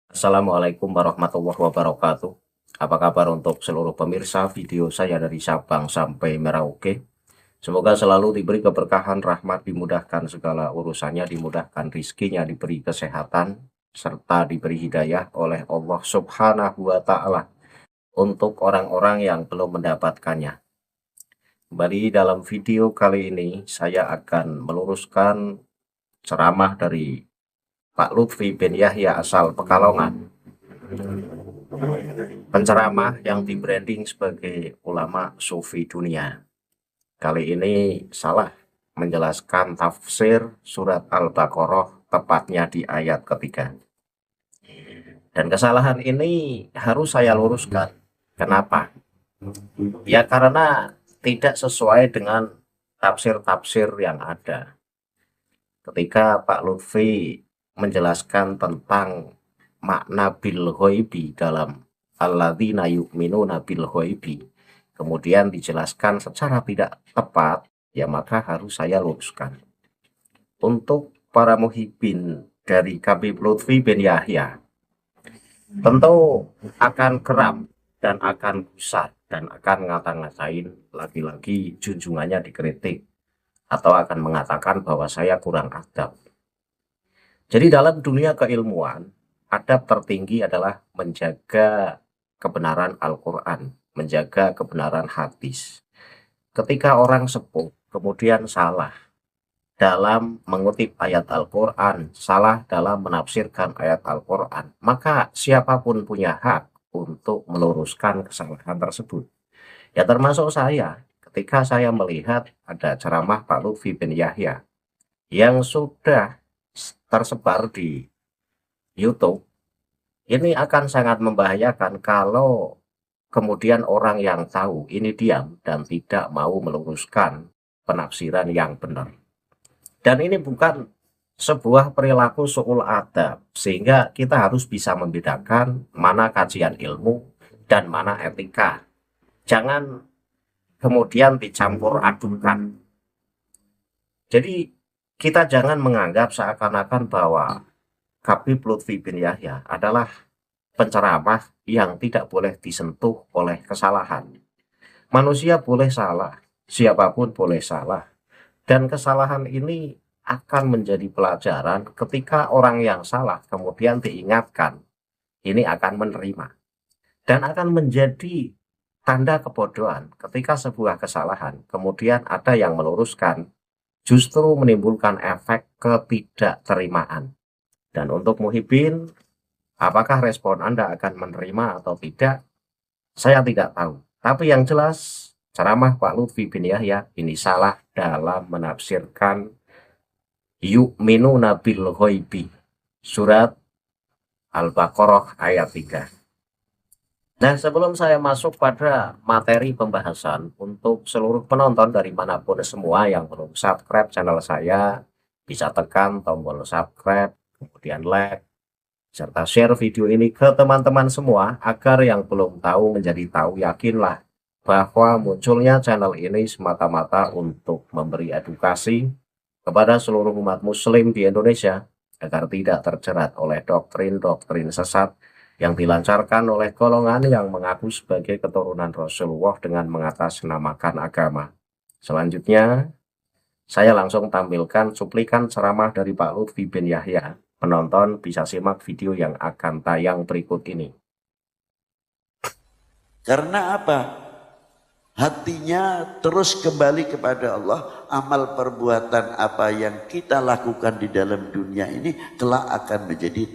Assalamualaikum warahmatullahi wabarakatuh. Apa kabar untuk seluruh pemirsa video saya dari Sabang sampai Merauke? Semoga selalu diberi keberkahan, rahmat, dimudahkan segala urusannya, dimudahkan rizkinya, diberi kesehatan, serta diberi hidayah oleh Allah Subhanahu wa Ta'ala untuk orang-orang yang belum mendapatkannya. Kembali dalam video kali ini, saya akan meluruskan ceramah dari Pak Lutfi bin Yahya asal Pekalongan, penceramah yang di-branding sebagai ulama sufi dunia. Kali ini salah menjelaskan tafsir surat Al-Baqarah tepatnya di ayat ketiga. Dan kesalahan ini harus saya luruskan. Kenapa? Ya karena tidak sesuai dengan tafsir-tafsir yang ada. Ketika Pak Lutfi menjelaskan tentang makna bil ghaibi dalam alladzina yu'minuna bil ghaibi, kemudian dijelaskan secara tidak tepat, ya maka harus saya luruskan. Untuk para muhibbin dari Habib Lutfi bin Yahya, tentu akan geram dan akan gusar dan akan ngata-ngatain, lagi-lagi junjungannya dikritik atau akan mengatakan bahwa saya kurang adab. Jadi dalam dunia keilmuan, adab tertinggi adalah menjaga kebenaran Al-Quran, menjaga kebenaran hadis. Ketika orang sepuh kemudian salah dalam mengutip ayat Al-Quran, salah dalam menafsirkan ayat Al-Quran, maka siapapun punya hak untuk meluruskan kesalahan tersebut. Ya termasuk saya, ketika saya melihat ada ceramah Pak Lutfi bin Yahya yang sudah tersebar di YouTube, ini akan sangat membahayakan kalau kemudian orang yang tahu ini diam dan tidak mau meluruskan penafsiran yang benar. Dan ini bukan sebuah perilaku su'ul adab, sehingga kita harus bisa membedakan mana kajian ilmu dan mana etika. Jangan kemudian dicampur adukan. Jadi kita jangan menganggap seakan-akan bahwa Habib Lutfi bin Yahya adalah penceramah yang tidak boleh disentuh oleh kesalahan. Manusia boleh salah, siapapun boleh salah. Dan kesalahan ini akan menjadi pelajaran ketika orang yang salah kemudian diingatkan, ini akan menerima. Dan akan menjadi tanda kebodohan ketika sebuah kesalahan kemudian ada yang meluruskan, justru menimbulkan efek ketidakterimaan. Dan untuk muhibbin, apakah respon Anda akan menerima atau tidak, saya tidak tahu. Tapi yang jelas, ceramah Pak Lutfi bin Yahya ini salah dalam menafsirkan yu'minuna bil ghaibi, surat Al-Baqarah ayat 3. Nah, sebelum saya masuk pada materi pembahasan, untuk seluruh penonton dari manapun semua yang belum subscribe channel saya, bisa tekan tombol subscribe, kemudian like, serta share video ini ke teman-teman semua, agar yang belum tahu menjadi tahu. Yakinlah bahwa munculnya channel ini semata-mata untuk memberi edukasi kepada seluruh umat muslim di Indonesia, agar tidak terjerat oleh doktrin-doktrin sesat yang dilancarkan oleh golongan yang mengaku sebagai keturunan Rasulullah dengan mengatasnamakan agama. Selanjutnya, saya langsung tampilkan cuplikan ceramah dari Pak Lutfi bin Yahya. Penonton bisa simak video yang akan tayang berikut ini. Karena apa? Hatinya terus kembali kepada Allah. Amal perbuatan apa yang kita lakukan di dalam dunia ini kelak akan menjadi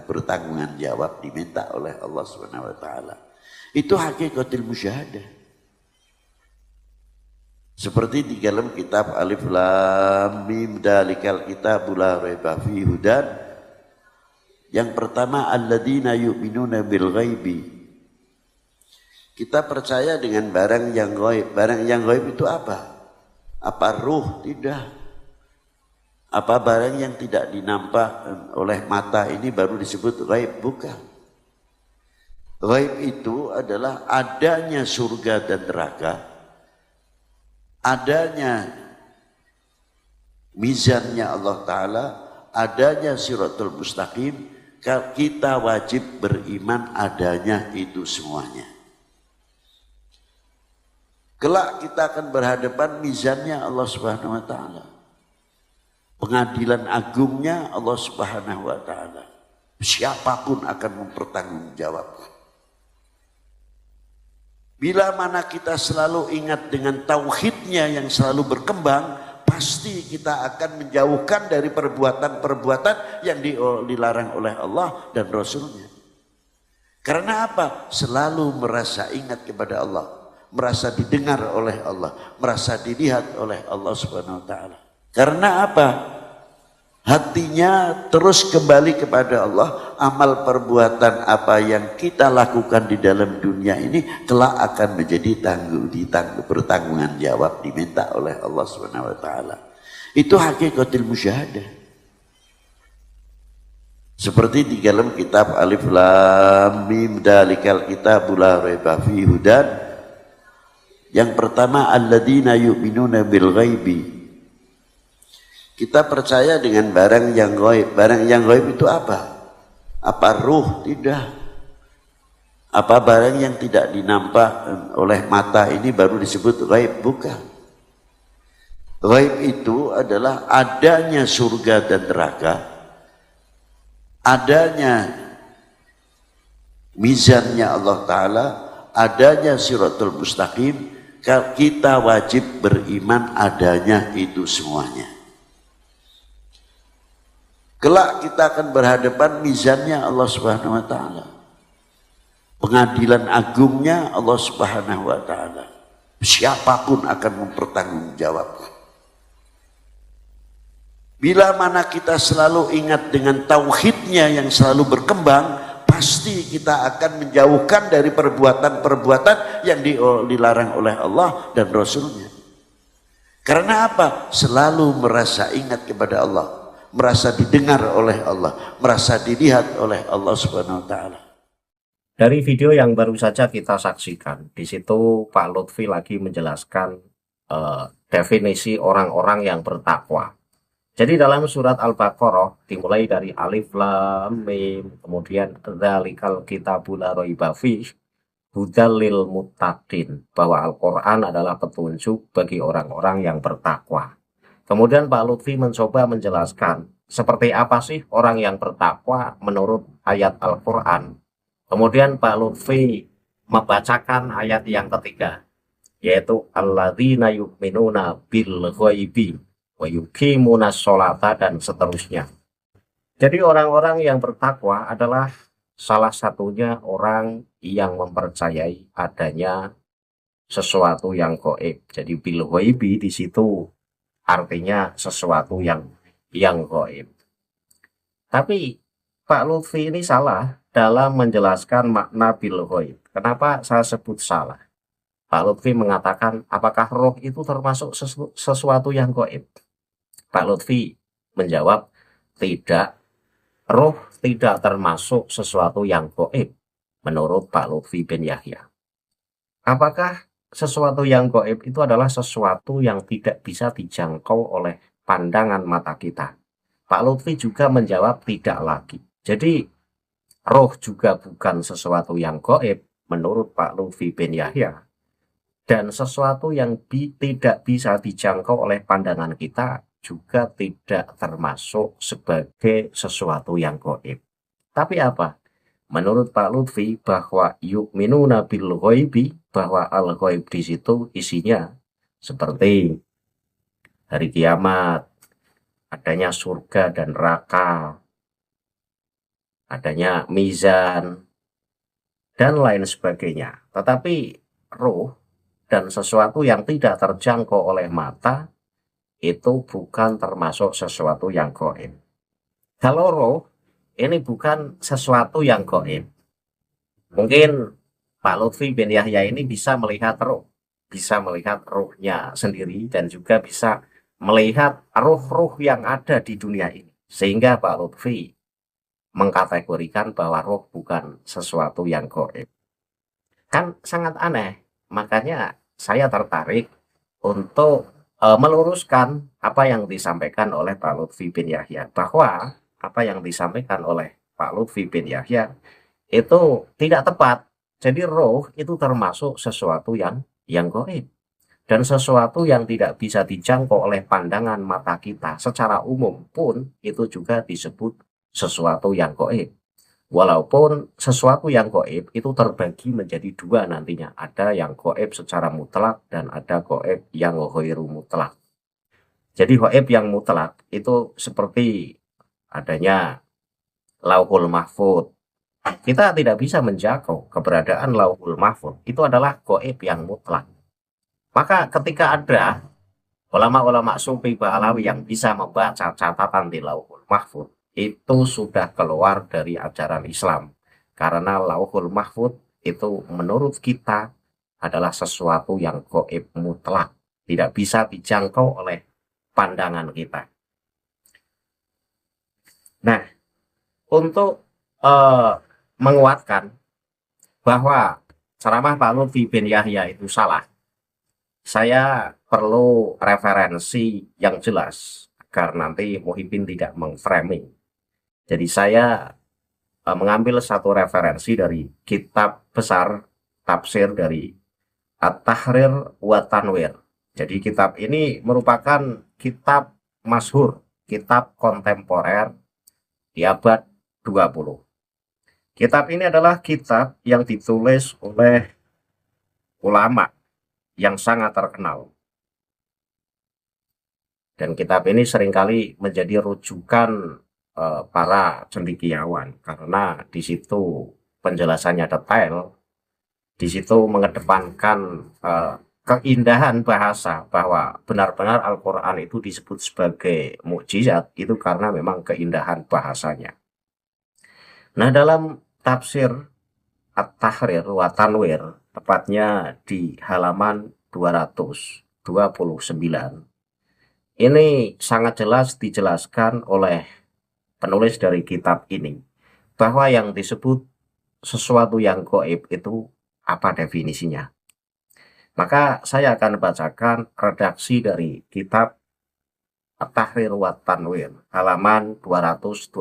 bertanggungan jawab, diminta oleh Allah Subhanahu wa taala. Itu hakikatul musyahadah. Seperti di dalam kitab Alif Lam Mim Dalikal Kitabul La Raiba Fihi Hudan. Yang pertama, alladzina yu'minuna bil ghaibi. Kita percaya dengan barang yang gaib. Barang yang gaib itu apa? Apa ruh? Tidak. Apa barang yang tidak dinampak oleh mata ini baru disebut gaib? Bukan. Gaib itu adalah adanya surga dan neraka, adanya mizannya Allah Ta'ala, adanya siratul mustaqim, kita wajib beriman adanya itu semuanya. Kelak kita akan berhadapan mizannya Allah Subhanahu wa taala. Pengadilan agungnya Allah Subhanahu wa taala. Siapapun akan mempertanggungjawabkan. Bila mana kita selalu ingat dengan tauhidnya yang selalu berkembang, pasti kita akan menjauhkan dari perbuatan-perbuatan yang dilarang oleh Allah dan Rasulnya. Karena apa? Selalu merasa ingat kepada Allah, merasa didengar oleh Allah, merasa dilihat oleh Allah Subhanahu wa taala. Karena apa? Hatinya terus kembali kepada Allah. Amal perbuatan apa yang kita lakukan di dalam dunia ini kelak akan menjadi pertanggungan jawab, diminta oleh Allah Subhanahu wa taala. Itu hakikatul musyahadah. Seperti di dalam kitab Alif Lam Mim Dalikal Kitabul La Raiba Fihi Hudan. Yang pertama, alladzina yu'minuna bil ghaibi. Kita percaya dengan barang yang gaib. Barang yang gaib itu apa? Apa ruh? Tidak. Apa barang yang tidak dinampak oleh mata ini baru disebut gaib? Bukan. Gaib itu adalah adanya surga dan neraka, adanya mizannya Allah Ta'ala, adanya siratul mustaqim. Kita wajib beriman adanya itu semuanya. Kelak kita akan berhadapan mizannya Allah Subhanahu wa taala. Pengadilan agungnya Allah Subhanahu wa taala. Siapapun akan mempertanggungjawabkan. Bila mana kita selalu ingat dengan tauhidnya yang selalu berkembang, pasti kita akan menjauhkan dari perbuatan-perbuatan yang dilarang oleh Allah dan Rasulnya. Karena apa? Selalu merasa ingat kepada Allah, merasa didengar oleh Allah, merasa dilihat oleh Allah Subhanahu wa taala. Dari video yang baru saja kita saksikan, di situ Pak Lutfi lagi menjelaskan definisi orang-orang yang bertakwa. Jadi dalam surat Al-Baqarah dimulai dari Alif Lam Mim, kemudian Dzalikal Kitabul La Raiba Fihi Hudal lil Muttaqin, bahwa Al-Qur'an adalah petunjuk bagi orang-orang yang bertakwa. Kemudian Pak Lutfi mencoba menjelaskan seperti apa sih orang yang bertakwa menurut ayat Al-Qur'an. Kemudian Pak Lutfi membacakan ayat yang ketiga, yaitu alladzina yu'minuna bil ghaibi wa yuqimuna sholata, dan seterusnya. Jadi orang-orang yang bertakwa adalah salah satunya orang yang mempercayai adanya sesuatu yang gaib. Jadi bil ghaibi di situ artinya sesuatu yang gaib. Tapi Pak Lutfi ini salah dalam menjelaskan makna bil ghaib. Kenapa saya sebut salah? Pak Lutfi mengatakan apakah roh itu termasuk sesuatu yang gaib? Pak Lutfi menjawab tidak, roh tidak termasuk sesuatu yang gaib menurut Pak Lutfi bin Yahya. Apakah sesuatu yang gaib itu adalah sesuatu yang tidak bisa dijangkau oleh pandangan mata kita? Pak Lutfi juga menjawab tidak lagi. Jadi roh juga bukan sesuatu yang gaib menurut Pak Lutfi bin Yahya. Dan sesuatu yang tidak bisa dijangkau oleh pandangan kita juga tidak termasuk sebagai sesuatu yang gaib. Tapi apa? Menurut Pak Lutfi bahwa yu'minuna bil ghaibi, bahwa al-ghaib di situ isinya seperti hari kiamat, adanya surga dan neraka, adanya mizan, dan lain sebagainya. Tetapi roh dan sesuatu yang tidak terjangkau oleh mata itu bukan termasuk sesuatu yang gaib. Kalau roh ini bukan sesuatu yang gaib, mungkin Pak Lutfi bin Yahya ini bisa melihat roh, bisa melihat rohnya sendiri, dan juga bisa melihat roh-roh yang ada di dunia ini. Sehingga Pak Lutfi mengkategorikan bahwa roh bukan sesuatu yang gaib. Kan sangat aneh. Makanya saya tertarik untuk meluruskan apa yang disampaikan oleh Pak Lutfi bin Yahya, bahwa apa yang disampaikan oleh Pak Lutfi bin Yahya itu tidak tepat. Jadi roh itu termasuk sesuatu yang gaib dan sesuatu yang tidak bisa dijangkau oleh pandangan mata kita secara umum pun itu juga disebut sesuatu yang gaib. Walaupun sesuatu yang gaib itu terbagi menjadi dua nantinya. Ada yang gaib secara mutlak dan ada gaib yang ghairu mutlak. Jadi gaib yang mutlak itu seperti adanya Lauhul Mahfud. Kita tidak bisa menjangkau keberadaan Lauhul Mahfud. Itu adalah gaib yang mutlak. Maka ketika ada ulama-ulama sufi Ba'alawi yang bisa membaca catatan di Lauhul Mahfud, itu sudah keluar dari ajaran Islam. Karena Lauhul Mahfud itu menurut kita adalah sesuatu yang gaib mutlak. Tidak bisa dijangkau oleh pandangan kita. Nah, untuk menguatkan bahwa ceramah Pak Lutfi bin Yahya itu salah, saya perlu referensi yang jelas agar nanti Muhyiddin tidak mengframing. Jadi saya mengambil satu referensi dari kitab besar tafsir dari At-Tahrir wa Tanwir. Jadi kitab ini merupakan kitab masyhur, kitab kontemporer di abad 20. Kitab ini adalah kitab yang ditulis oleh ulama yang sangat terkenal. Dan kitab ini seringkali menjadi rujukan para cendekiawan karena di situ penjelasannya detail, di situ mengedepankan keindahan bahasa bahwa benar-benar Al-Quran itu disebut sebagai mukjizat itu karena memang keindahan bahasanya. Nah, dalam tafsir At-Tahrir wa Tanwir, tepatnya di halaman 229, ini sangat jelas dijelaskan oleh penulis dari kitab ini bahwa yang disebut sesuatu yang gaib itu apa definisinya. Maka saya akan bacakan redaksi dari kitab At-Tahrir wa Tanwir halaman 229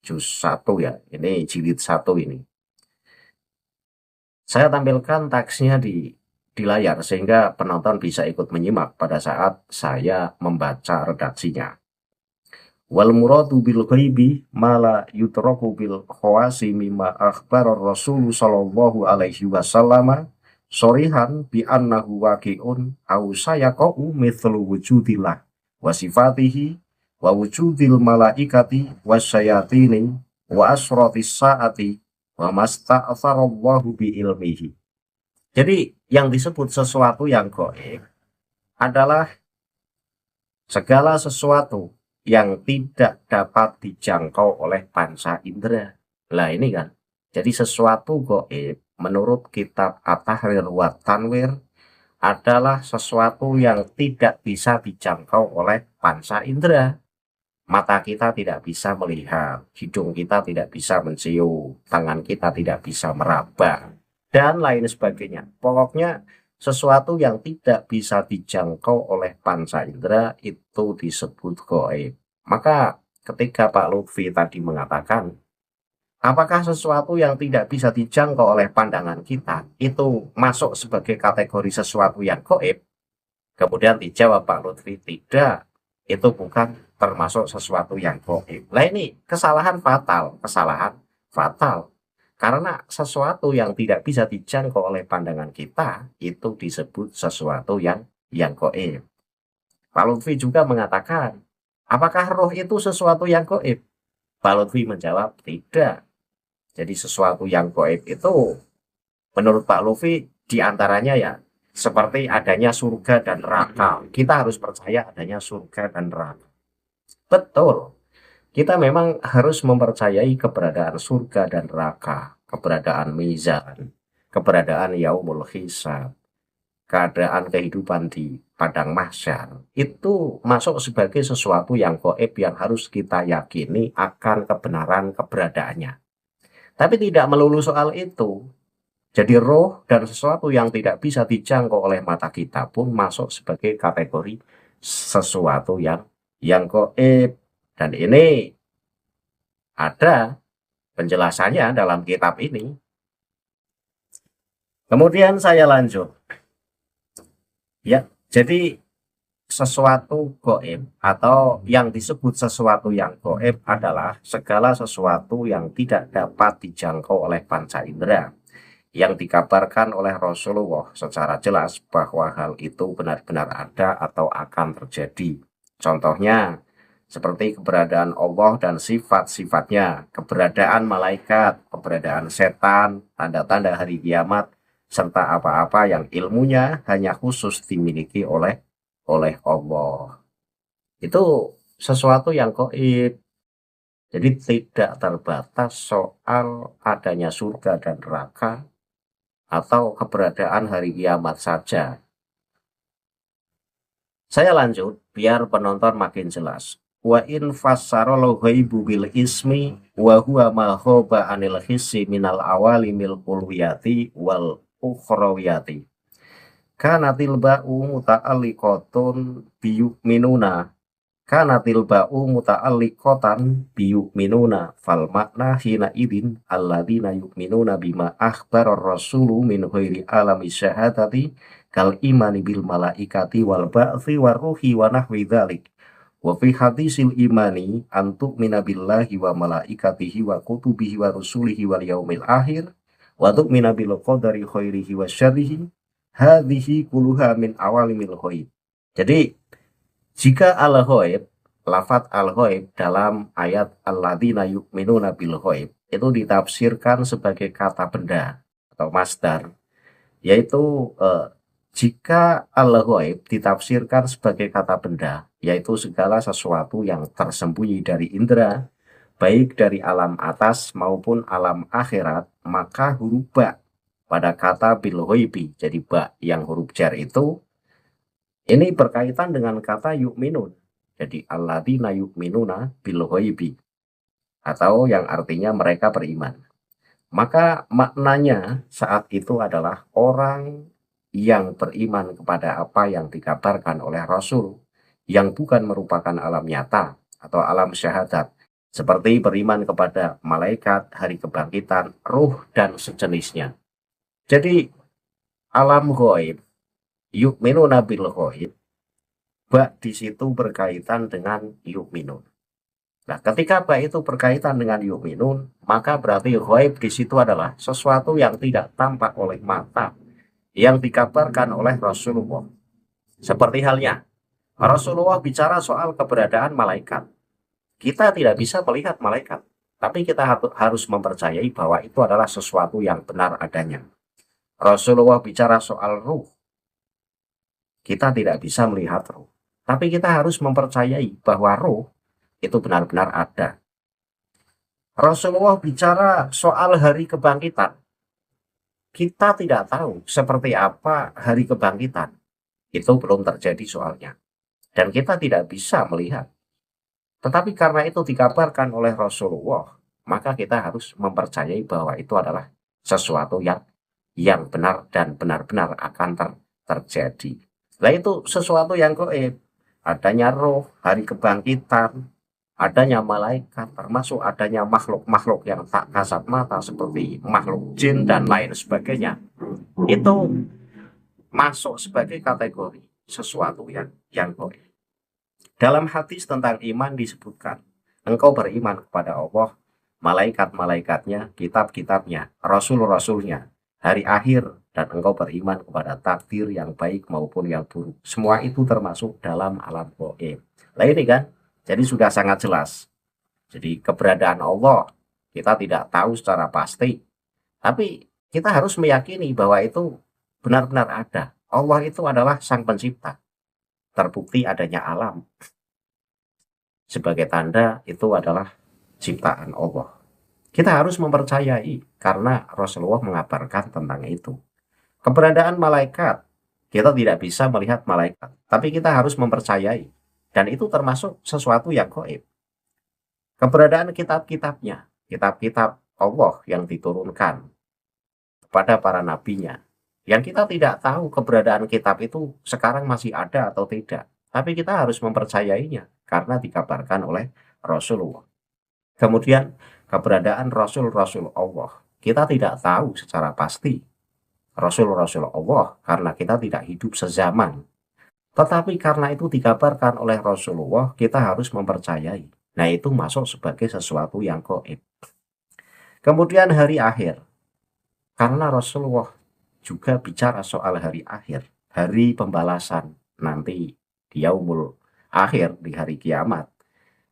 juz 1 ya. Ini jilid 1 ini. Saya tampilkan teksnya di layar sehingga penonton bisa ikut menyimak pada saat saya membaca redaksinya. Wal muradu bil ghaibi mala yutraku bil khawasi mimma akhbarar Rasul sallallahu alaihi wasallam sorihan bi annahu waqi'un aw sayaqau mithlu wujudillah wa sifatihi wa wujudil malaikati wasyayatini wa asratis saati wa masta'atharallahu bi ilmihi. Jadi yang disebut sesuatu yang gaib adalah segala sesuatu yang tidak dapat dijangkau oleh panca indera. Lah ini kan. Jadi sesuatu gaib menurut kitab At-Tahrir wa Tanwir adalah sesuatu yang tidak bisa dijangkau oleh panca indera. Mata kita tidak bisa melihat, hidung kita tidak bisa mencium, tangan kita tidak bisa meraba, dan lain sebagainya. Pokoknya sesuatu yang tidak bisa dijangkau oleh panca indera itu disebut gaib. Maka ketika Pak Lutfi tadi mengatakan, apakah sesuatu yang tidak bisa dijangkau oleh pandangan kita itu masuk sebagai kategori sesuatu yang gaib? Kemudian dijawab Pak Lutfi, tidak, itu bukan termasuk sesuatu yang gaib. Nah ini kesalahan fatal. Karena sesuatu yang tidak bisa dijangkau oleh pandangan kita itu disebut sesuatu yang gaib. Pak Lutfi juga mengatakan, apakah roh itu sesuatu yang gaib? Pak Lutfi menjawab, tidak. Jadi sesuatu yang gaib itu menurut Pak Lutfi diantaranya ya seperti adanya surga dan neraka. Kita harus percaya adanya surga dan neraka. Betul. Kita memang harus mempercayai keberadaan surga dan neraka, keberadaan mizan, keberadaan yaumul hisab, keadaan kehidupan di padang mahsyar. Itu masuk sebagai sesuatu yang gaib yang harus kita yakini akan kebenaran keberadaannya. Tapi tidak melulu soal itu. Jadi roh dan sesuatu yang tidak bisa dijangkau oleh mata kita pun masuk sebagai kategori sesuatu yang gaib. Dan ini Ada penjelasannya dalam kitab ini. Kemudian saya lanjut. Ya, jadi sesuatu goib atau yang disebut sesuatu yang goib adalah segala sesuatu yang tidak dapat dijangkau oleh panca indera, yang dikabarkan oleh Rasulullah secara jelas bahwa hal itu benar-benar ada atau akan terjadi. Contohnya, seperti keberadaan Allah dan sifat-sifatnya, keberadaan malaikat, keberadaan setan, tanda-tanda hari kiamat, serta apa-apa yang ilmunya hanya khusus dimiliki oleh Allah. Itu sesuatu yang gaib. Jadi tidak terbatas soal adanya surga dan neraka atau keberadaan hari kiamat saja. Saya lanjut biar penonton makin jelas. Wa in fassarul ghaibu bil ismi wa huwa ma khaba anil hissi minal awalimil ulwiyati wal ukhrawiyati. Kanatil ba'u muta'alliqatun biyu'minuna. Kanatil ba'u muta'alliqatan biyu'minuna. Fal makna hina idin alladina yu'minuna bima akhbarar rasulu min ghairi alami syahadati kal imani bil malaikati wal ba'thi war ruhi wa nahwi dzalik. Wa fi hadisil imani antuk minabillahi wa malaikatihi wa kutubihi wa rusulihi wal yaumil akhir wa tu'mina bil qadari khairihi wa syarrihi hadhihi kuluha min awalimil ghaib. Jadi jika al-ghaib, lafadz al-ghaib dalam ayat alladzina yu'minuna bil ghaib itu ditafsirkan sebagai kata benda atau masdar, yaitu jika al-ghaib ditafsirkan sebagai kata benda, yaitu segala sesuatu yang tersembunyi dari indera, baik dari alam atas maupun alam akhirat, maka huruf ba pada kata bil ghaibi, jadi ba yang huruf jar itu, ini berkaitan dengan kata yu'minun. Jadi alladzina yu'minuna bil ghaibi, atau yang artinya mereka beriman. Maka maknanya saat itu adalah orang yang beriman kepada apa yang dikabarkan oleh Rasul, yang bukan merupakan alam nyata atau alam syahadat, seperti beriman kepada malaikat, hari kebangkitan, ruh, dan sejenisnya. Jadi alam ghaib, yu'minuna bil ghaib, bak di situ berkaitan dengan yu'minun. Nah, ketika bak itu berkaitan dengan yu'minun, maka berarti ghaib di situ adalah sesuatu yang tidak tampak oleh mata, yang dikabarkan oleh Rasulullah. Seperti halnya Rasulullah bicara soal keberadaan malaikat. Kita tidak bisa melihat malaikat, tapi kita harus mempercayai bahwa itu adalah sesuatu yang benar adanya. Rasulullah bicara soal ruh. Kita tidak bisa melihat ruh, tapi kita harus mempercayai bahwa ruh itu benar-benar ada. Rasulullah bicara soal hari kebangkitan. Kita tidak tahu seperti apa hari kebangkitan. Itu belum terjadi soalnya. Dan kita tidak bisa melihat. Tetapi karena itu dikabarkan oleh Rasulullah, maka kita harus mempercayai bahwa itu adalah sesuatu yang benar dan benar-benar akan terjadi. Nah, itu sesuatu yang gaib. Adanya roh, hari kebangkitan, adanya malaikat, termasuk adanya makhluk-makhluk yang tak kasat mata seperti makhluk jin dan lain sebagainya. Itu masuk sebagai kategori sesuatu yang gaib. Dalam hadis tentang iman disebutkan, engkau beriman kepada Allah, malaikat-malaikatnya, kitab-kitabnya, rasul-rasulnya, hari akhir, dan engkau beriman kepada takdir yang baik maupun yang buruk. Semua itu termasuk dalam alam gaib. Nah ini kan, jadi sudah sangat jelas. Jadi keberadaan Allah kita tidak tahu secara pasti, tapi kita harus meyakini bahwa itu benar-benar ada. Allah itu adalah sang pencipta. Terbukti adanya alam. Sebagai tanda itu adalah ciptaan Allah. Kita harus mempercayai karena Rasulullah mengabarkan tentang itu. Keberadaan malaikat, kita tidak bisa melihat malaikat, tapi kita harus mempercayai. Dan itu termasuk sesuatu yang gaib. Keberadaan kitab-kitabnya, kitab-kitab Allah yang diturunkan kepada para nabinya. Yang kita tidak tahu keberadaan kitab itu sekarang masih ada atau tidak. Tapi kita harus mempercayainya karena dikabarkan oleh Rasulullah. Kemudian keberadaan Rasul-Rasul Allah. Kita tidak tahu secara pasti Rasul-Rasul Allah karena kita tidak hidup sezaman. Tetapi karena itu dikabarkan oleh Rasulullah, kita harus mempercayai. Nah, itu masuk sebagai sesuatu yang gaib. Kemudian hari akhir. Karena Rasulullah juga bicara soal hari akhir, hari pembalasan nanti di yaumul akhir, di hari kiamat.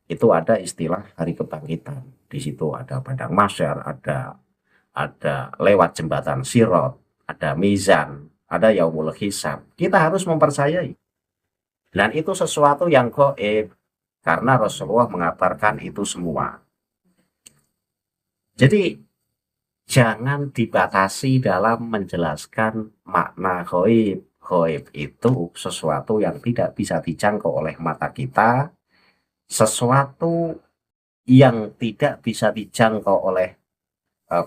Itu ada istilah hari kebangkitan. Di situ ada padang mahsyar, ada lewat jembatan Sirat, ada mizan, ada yaumul hisab. Kita harus mempercayai. Dan itu sesuatu yang gaib karena Rasulullah mengabarkan itu semua. Jadi jangan dibatasi dalam menjelaskan makna gaib. Gaib itu sesuatu yang tidak bisa dijangkau oleh mata kita, sesuatu yang tidak bisa dijangkau oleh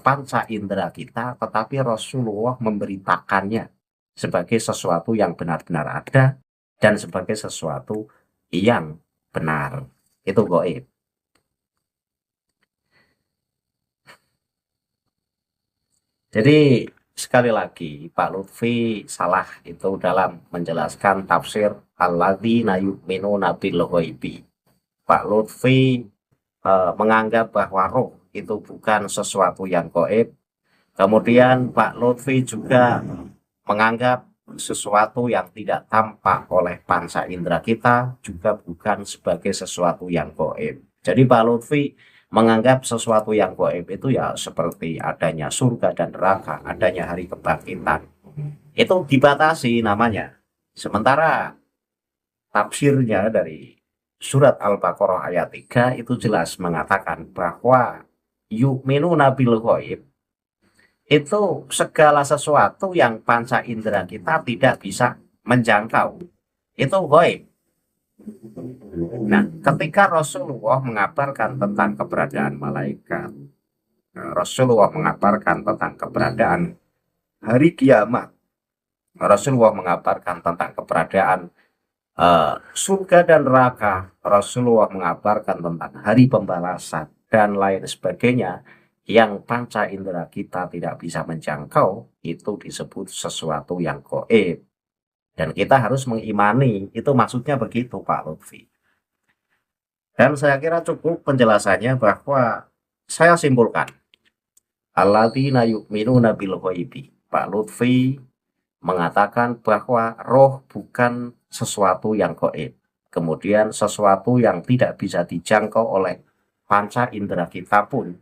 panca indera kita, tetapi Rasulullah memberitakannya sebagai sesuatu yang benar-benar ada dan sebagai sesuatu yang benar. Itu gaib. Jadi sekali lagi Pak Lutfi salah itu dalam menjelaskan tafsir alladzina yu'minuna bil ghaibi. Pak Lutfi menganggap bahwa roh itu bukan sesuatu yang gaib. Kemudian Pak Lutfi juga menganggap sesuatu yang tidak tampak oleh panca indera kita juga bukan sebagai sesuatu yang gaib. Jadi Pak Lutfi menganggap sesuatu yang gaib itu ya seperti adanya surga dan neraka, adanya hari kebangkitan. Itu dibatasi namanya. Sementara tafsirnya dari surat Al-Baqarah ayat 3 itu jelas mengatakan bahwa yu'minuna bil ghaib itu segala sesuatu yang panca indera kita tidak bisa menjangkau. Itu gaib. Nah, ketika Rasulullah mengabarkan tentang keberadaan malaikat, Rasulullah mengabarkan tentang keberadaan hari kiamat, Rasulullah mengabarkan tentang keberadaan surga dan neraka, Rasulullah mengabarkan tentang hari pembalasan dan lain sebagainya yang panca indera kita tidak bisa menjangkau, itu disebut sesuatu yang gaib. Dan kita harus mengimani, itu maksudnya begitu Pak Lutfi. Dan saya kira cukup penjelasannya bahwa saya simpulkan. Alladzina yu'minuna bil ghaibi. Pak Lutfi mengatakan bahwa roh bukan sesuatu yang gaib. Kemudian sesuatu yang tidak bisa dijangkau oleh panca indera kita pun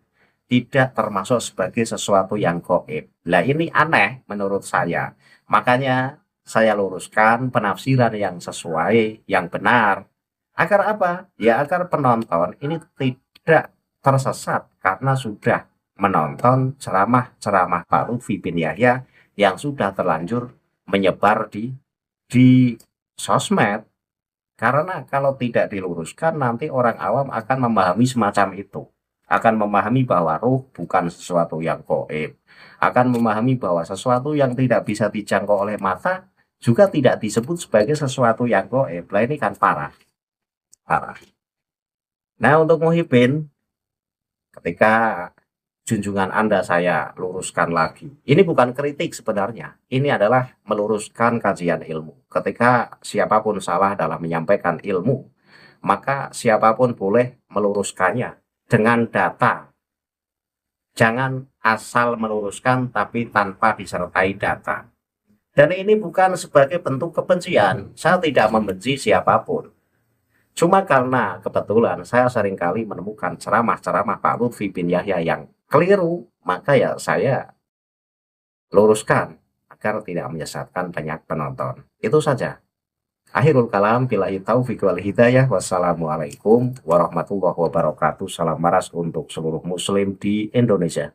tidak termasuk sebagai sesuatu yang gaib. Nah, ini aneh menurut saya. Makanya saya luruskan penafsiran yang sesuai, yang benar. Agar apa? Ya agar penonton ini tidak tersesat karena sudah menonton ceramah-ceramah Pak Lutfi bin Yahya yang sudah terlanjur menyebar di sosmed. Karena kalau tidak diluruskan nanti orang awam akan memahami semacam itu. Akan memahami bahwa ruh bukan sesuatu yang gaib. Akan memahami bahwa sesuatu yang tidak bisa dijangkau oleh mata juga tidak disebut sebagai sesuatu yang gaib. Nah, ini kan parah. Nah, untuk Muhyiddin, ketika junjungan Anda saya luruskan lagi. Ini bukan kritik sebenarnya. Ini adalah meluruskan kajian ilmu. Ketika siapapun salah dalam menyampaikan ilmu, maka siapapun boleh meluruskannya dengan data. Jangan asal meluruskan tapi tanpa disertai data. Dan ini bukan sebagai bentuk kebencian. Saya tidak membenci siapapun. Cuma karena kebetulan saya seringkali menemukan ceramah-ceramah Pak Lutfi bin Yahya yang keliru, maka ya saya luruskan agar tidak menyesatkan banyak penonton. Itu saja. Akhirul kalam, billahi taufiq wal hidayah. Wassalamualaikum warahmatullahi wabarakatuh. Salam maras untuk seluruh muslim di Indonesia.